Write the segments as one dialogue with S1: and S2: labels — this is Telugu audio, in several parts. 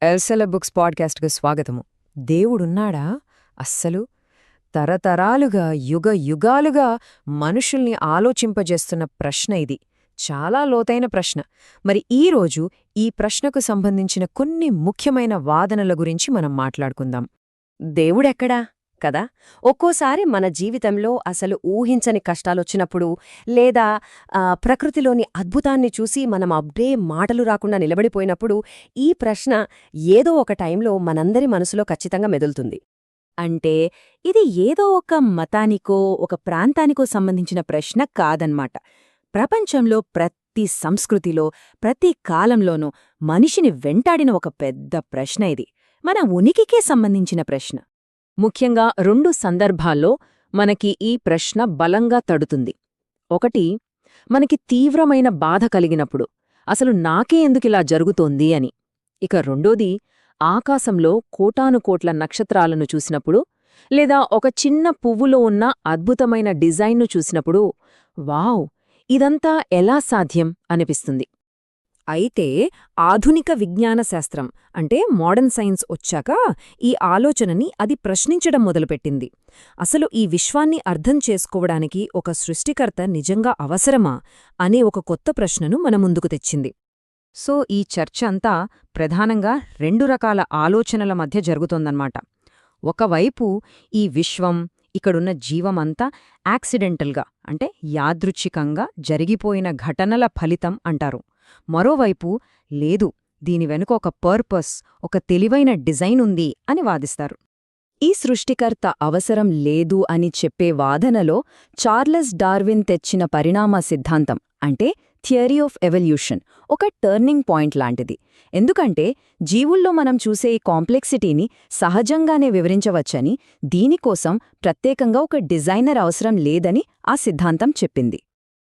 S1: ఎల్సెల బుక్స్ పాడ్కాస్ట్కు స్వాగతము. దేవుడున్నాడా? అస్సలు తరతరాలుగా యుగాలుగా మనుషుల్ని ఆలోచింపజేస్తున్న ప్రశ్న ఇది. చాలా లోతైన ప్రశ్న. మరి ఈరోజు ఈ ప్రశ్నకు సంబంధించిన కొన్ని ముఖ్యమైన వాదనల గురించి మనం మాట్లాడుకుందాం.
S2: దేవుడెక్కడా కదా? ఒక్కోసారి మన జీవితంలో అసలు ఊహించని కష్టాలొచ్చినప్పుడు లేదా ప్రకృతిలోని అద్భుతాన్ని చూసి మనం అబ్బే మాటలు రాకుండా నిలబడిపోయినప్పుడు ఈ ప్రశ్న ఏదో ఒక టైంలో మనందరి మనసులో ఖచ్చితంగా మెదులుతుంది.
S3: అంటే ఇది ఏదో ఒక మతానికో ఒక ప్రాంతానికో సంబంధించిన ప్రశ్న కాదన్మాట. ప్రపంచంలో ప్రతి సంస్కృతిలో ప్రతి కాలంలోనూ మనిషిని వెంటాడిన ఒక పెద్ద ప్రశ్న ఇది. మన ఉనికికే సంబంధించిన ప్రశ్న.
S1: ముఖ్యంగా 2 సందర్భాల్లో మనకి ఈ ప్రశ్న బలంగా తడుతుంది. ఒకటి, మనకి తీవ్రమైన బాధ కలిగినప్పుడు, అసలు నాకే ఎందుకిలా జరుగుతోంది అని. ఇక రెండోది, ఆకాశంలో కోటానుకోట్ల నక్షత్రాలను చూసినప్పుడు, లేదా ఒక చిన్న పువ్వులో ఉన్న అద్భుతమైన డిజైన్ను చూసినప్పుడు, వావ్, ఇదంతా ఎలా సాధ్యం అనిపిస్తుంది.
S3: అయితే ఆధునిక విజ్ఞాన శాస్త్రం అంటే మోడర్న్ సైన్స్ వచ్చాక ఈ ఆలోచనని అది ప్రశ్నించడం మొదలుపెట్టింది. అసలు ఈ విశ్వాన్ని అర్థం చేసుకోవడానికి ఒక సృష్టికర్త నిజంగా అవసరమా అనే ఒక కొత్త ప్రశ్నను మన ముందుకు తెచ్చింది.
S1: సో ఈ చర్చ అంతా ప్రధానంగా 2 రకాల ఆలోచనల మధ్య జరుగుతోందన్నమాట. ఒకవైపు ఈ విశ్వం, ఇక్కడున్న జీవమంతా యాక్సిడెంటల్గా అంటే యాదృచ్ఛికంగా జరిగిపోయిన ఘటనల ఫలితం అంటారు. మరోవైపు లేదు, దీని వెనుక ఒక పర్పస్, ఒక తెలివైన డిజైన్ ఉంది అని వాదిస్తారు.
S3: ఈ సృష్టికర్త అవసరం లేదు అని చెప్పే వాదనలో చార్లెస్ డార్విన్ తెచ్చిన పరిణామ సిద్ధాంతం అంటే థియరీ ఆఫ్ ఎవల్యూషన్ ఒక టర్నింగ్ పాయింట్ లాంటిది. ఎందుకంటే జీవుల్లో మనం చూసే ఈ కాంప్లెక్సిటీని సహజంగానే వివరించవచ్చని, దీనికోసం ప్రత్యేకంగా ఒక డిజైనర్ అవసరం లేదని ఆ సిద్ధాంతం చెప్పింది.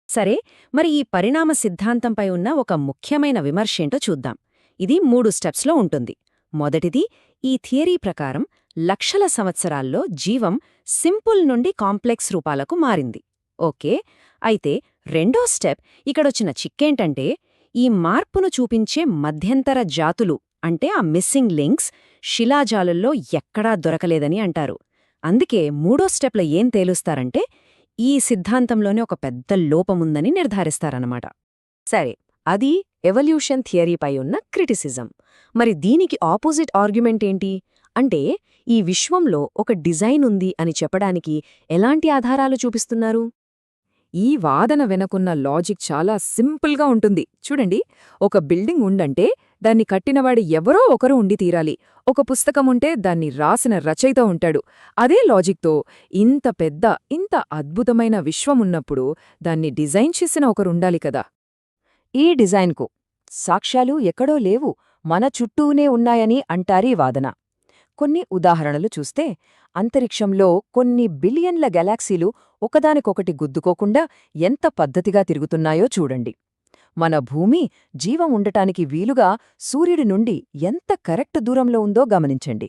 S3: సరే, మరి ఈ పరిణామ సిద్ధాంతంపై ఉన్న ఒక ముఖ్యమైన విమర్శేంటో చూద్దాం. ఇది 3 స్టెప్స్లో ఉంటుంది. మొదటిది, ఈ థియరీ ప్రకారం లక్షల సంవత్సరాల్లో జీవం సింపుల్ నుండి కాంప్లెక్స్ రూపాలకు మారింది. ఓకే, అయితే రెండో స్టెప్, ఇక్కడొచ్చిన చిక్కేంటంటే ఈ మార్పును చూపించే మధ్యంతర జాతులు అంటే ఆ మిస్సింగ్ లింక్స్ శిలాజాలుల్లో ఎక్కడా దొరకలేదని అంటారు. అందుకే మూడో స్టెప్లో ఏం తేలుస్తారంటే ఈ సిద్ధాంతంలోనే ఒక పెద్ద లోపముందని నిర్ధారిస్తారన్నమాట.
S1: సరే, అది ఎవల్యూషన్ థియరీపై ఉన్న క్రిటిసిజం. మరి దీనికి ఆపోజిట్ ఆర్గ్యుమెంట్ ఏంటి అంటే ఈ విశ్వంలో ఒక డిజైన్ ఉంది అని చెప్పడానికి ఎలాంటి ఆధారాలు చూపిస్తున్నారు?
S3: ఈ వాదన వెనకున్న లాజిక్ చాలా సింపుల్గా ఉంటుంది. చూడండి, ఒక బిల్డింగ్ ఉండంటే దాన్ని కట్టినవాడి ఎవరో ఒకరు ఉండి తీరాలి. ఒక పుస్తకముంటే దాన్ని రాసిన రచయిత ఉంటాడు. అదే లాజిక్తో ఇంత పెద్ద, ఇంత అద్భుతమైన విశ్వమున్నప్పుడు దాన్ని డిజైన్ చేసిన ఒకరుండాలి కదా.
S1: ఈ డిజైన్కు సాక్ష్యాలు ఎక్కడో లేవు, మన చుట్టూనే ఉన్నాయని అంటారీ వాదన. కొన్ని ఉదాహరణలు చూస్తే, అంతరిక్షంలో కొన్ని బిలియన్ల గెలాక్సీలు ఒకదానికొకటి గుద్దుకోకుండా ఎంత పద్ధతిగా తిరుగుతున్నాయో చూడండి. మన భూమి జీవం ఉండటానికి వీలుగా సూర్యుడి నుండి ఎంత కరెక్ట్ దూరంలో ఉందో గమనించండి.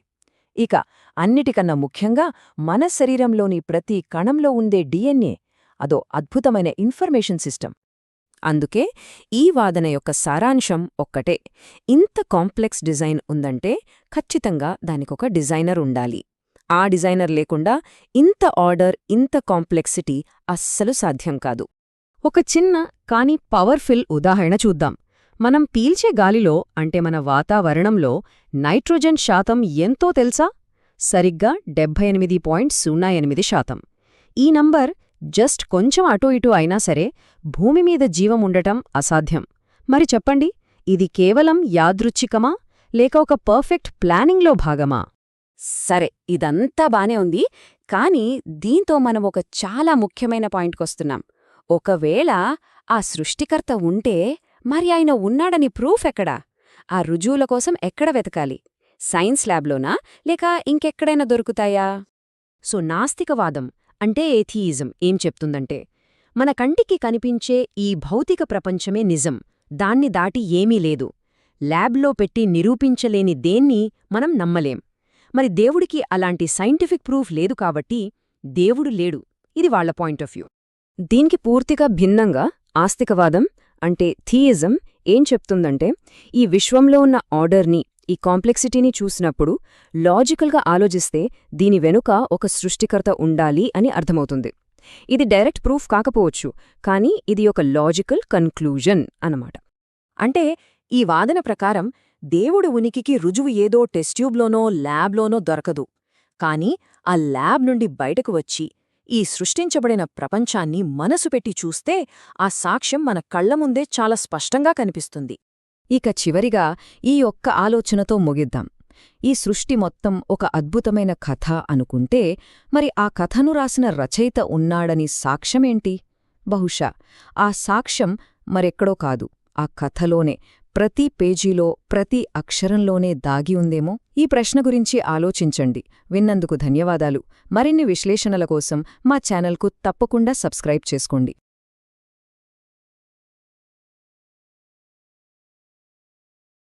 S1: ఇక అన్నిటికన్నా ముఖ్యంగా మన శరీరంలోని ప్రతి కణంలో ఉండే డిఎన్ఏ, అదో అద్భుతమైన ఇన్ఫర్మేషన్ సిస్టమ్. అందుకే ఈ వాదన యొక్క సారాంశం ఒక్కటే, ఇంత కాంప్లెక్స్ డిజైన్ ఉందంటే ఖచ్చితంగా దానికొక డిజైనర్ ఉండాలి. ఆ డిజైనర్ లేకుండా ఇంత ఆర్డర్, ఇంత కాంప్లెక్సిటీ అస్సలు సాధ్యం కాదు. ఒక చిన్న కానీ పవర్ఫుల్ ఉదాహరణ చూద్దాం. మనం పీల్చే గాలిలో అంటే మన వాతావరణంలో నైట్రోజన్ శాతం ఎంతో తెలుసా? సరిగ్గా 78.08%. ఈ నంబర్ జస్ట్ కొంచెం అటూ ఇటూ అయినా సరే భూమిమీద జీవం ఉండటం అసాధ్యం. మరి చెప్పండి, ఇది కేవలం యాదృచ్ఛికమా లేక ఒక పర్ఫెక్ట్ ప్లానింగ్లో భాగమా?
S2: సరే, ఇదంతా బానే ఉంది, కానీ దీంతో మనం ఒక చాలా ముఖ్యమైన పాయింట్కొస్తున్నాం. ఒకవేళ ఆ సృష్టికర్త ఉంటే మరి ఆయన ఉన్నాడని ప్రూఫ్ ఎక్కడా? ఆ రుజువుల కోసం ఎక్కడ వెతకాలి? సైన్స్ ల్యాబ్లోనా లేక ఇంకెక్కడైనా దొరుకుతాయా?
S1: సో నాస్తికవాదం అంటే ఏథియిజం ఏం చెప్తుందంటే, మన కంటికి కనిపించే ఈ భౌతిక ప్రపంచమే నిజం, దాన్ని దాటి ఏమీ లేదు. ల్యాబ్లో పెట్టి నిరూపించలేని దేన్ని మనం నమ్మలేం. మరి దేవుడికి అలాంటి సైంటిఫిక్ ప్రూఫ్ లేదు కాబట్టి దేవుడు లేడు. ఇది వాళ్ల పాయింట్ ఆఫ్ వ్యూ. దీనికి పూర్తిగా భిన్నంగా ఆస్తికవాదం అంటే థియిజం ఏం చెప్తుందంటే, ఈ విశ్వంలో ఉన్న ఆర్డర్ని ఈ కాంప్లెక్సిటీని చూసినప్పుడు లాజికల్గా ఆలోచిస్తే దీని వెనుక ఒక సృష్టికర్త ఉండాలి అని అర్థమవుతుంది. ఇది డైరెక్ట్ ప్రూఫ్ కాకపోవచ్చు, కానీ ఇది ఒక లాజికల్ కన్క్లూజన్ అన్నమాట. అంటే ఈ వాదన ప్రకారం దేవుడు ఉనికికి రుజువు ఏదో టెస్ట్యూబ్లోనో ల్యాబ్లోనో దొరకదు, కానీ ఆ ల్యాబ్ నుండి బయటకు వచ్చి ఈ సృష్టించబడిన ప్రపంచాన్ని మనసు పెట్టి చూస్తే ఆ సాక్ష్యం మన కళ్లముందే చాలా స్పష్టంగా కనిపిస్తుంది.
S3: ఇక చివరిగా ఈ ఒక్క ఆలోచనతో ముగిద్దాం. ఈ సృష్టి మొత్తం ఒక అద్భుతమైన కథ అనుకుంటే మరి ఆ కథను రాసిన రచయిత ఉన్నాడని సాక్ష్యమేంటి? బహుశా ఆ సాక్ష్యం మరెక్కడో కాదు, ఆ కథలోనే, ప్రతి పేజీలో, ప్రతి అక్షరంలోనే దాగి ఉందేమో? ఈ ప్రశ్న గురించి ఆలోచించండి. విన్నందుకు ధన్యవాదాలు. మరిన్ని విశ్లేషణల కోసం మా ఛానల్కు తప్పకుండా సబ్స్క్రైబ్ చేసుకోండి.